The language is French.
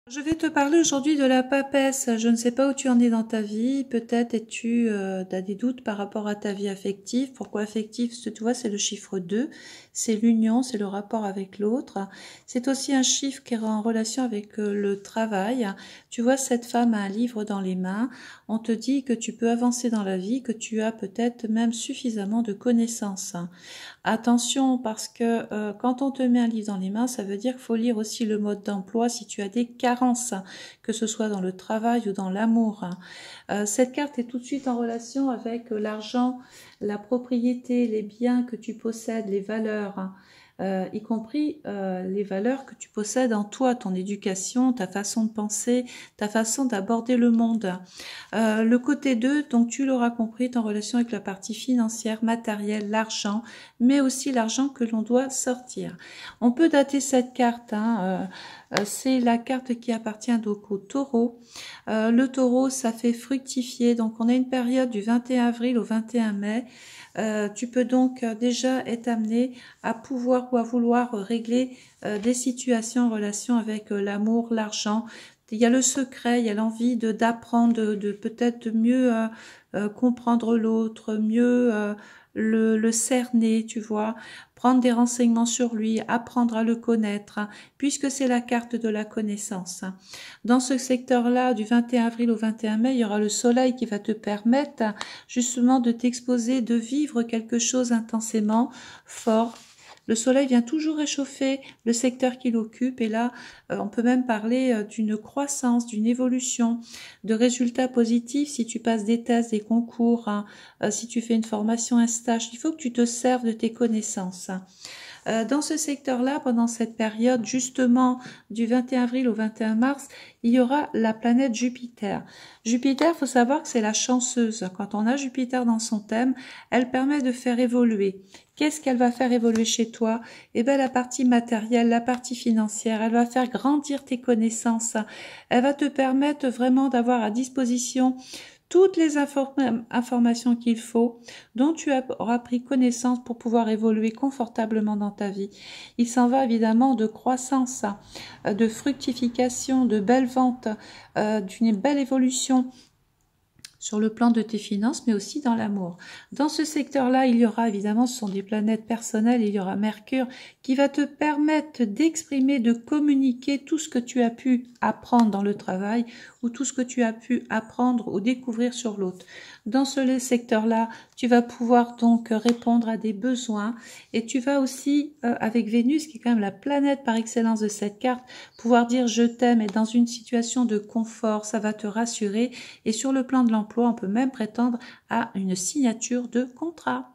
Je vais te parler aujourd'hui de la papesse. Je ne sais pas où tu en es dans ta vie. Peut-être as des doutes par rapport à ta vie affective. Pourquoi affective? Parce que tu vois, c'est le chiffre 2. C'est l'union, c'est le rapport avec l'autre. C'est aussi un chiffre qui est en relation avec le travail. Tu vois, cette femme a un livre dans les mains. On te dit que tu peux avancer dans la vie, que tu as peut-être même suffisamment de connaissances. Attention, parce que quand on te met un livre dans les mains, ça veut dire qu'il faut lire aussi le mode d'emploi si tu as des carences, que ce soit dans le travail ou dans l'amour. Cette carte est tout de suite en relation avec l'argent, la propriété, les biens que tu possèdes, les valeurs. Y compris les valeurs que tu possèdes en toi, ton éducation, ta façon de penser, ta façon d'aborder le monde. Le côté 2, donc tu l'auras compris, est en relation avec la partie financière, matérielle, l'argent, mais aussi l'argent que l'on doit sortir. On peut dater cette carte, c'est la carte qui appartient donc au taureau. Le taureau, ça fait fructifier, donc on a une période du 21 avril au 21 mai. Tu peux donc déjà être amené à pouvoir ou à vouloir régler des situations en relation avec l'amour, l'argent. Il y a le secret, il y a l'envie d'apprendre, de peut-être mieux comprendre l'autre, mieux le cerner, tu vois, prendre des renseignements sur lui, apprendre à le connaître, puisque c'est la carte de la connaissance. Dans ce secteur-là, du 21 avril au 21 mai, il y aura le soleil qui va te permettre justement de t'exposer, de vivre quelque chose intensément fort. Le soleil vient toujours réchauffer le secteur qu'il occupe et là, on peut même parler d'une croissance, d'une évolution, de résultats positifs si tu passes des tests, des concours, si tu fais une formation, un stage. Il faut que tu te serves de tes connaissances. Dans ce secteur-là, pendant cette période, justement, du 21 avril au 21 mars, il y aura la planète Jupiter. Jupiter, faut savoir que c'est la chanceuse. Quand on a Jupiter dans son thème, elle permet de faire évoluer. Qu'est-ce qu'elle va faire évoluer chez toi? Eh bien, la partie matérielle, la partie financière, elle va faire grandir tes connaissances. Elle va te permettre vraiment d'avoir à disposition toutes les informations qu'il faut, dont tu auras pris connaissance pour pouvoir évoluer confortablement dans ta vie. Il s'en va évidemment de croissance, de fructification, de belles ventes, d'une belle évolution sur le plan de tes finances, mais aussi dans l'amour. Dans ce secteur-là, il y aura évidemment, ce sont des planètes personnelles, il y aura Mercure qui va te permettre d'exprimer, de communiquer tout ce que tu as pu apprendre dans le travail ou tout ce que tu as pu apprendre ou découvrir sur l'autre. Dans ce secteur-là, tu vas pouvoir donc répondre à des besoins et tu vas aussi, avec Vénus, qui est quand même la planète par excellence de cette carte, pouvoir dire je t'aime et dans une situation de confort, ça va te rassurer et sur le plan de l'emploi, on peut même prétendre à une signature de contrat.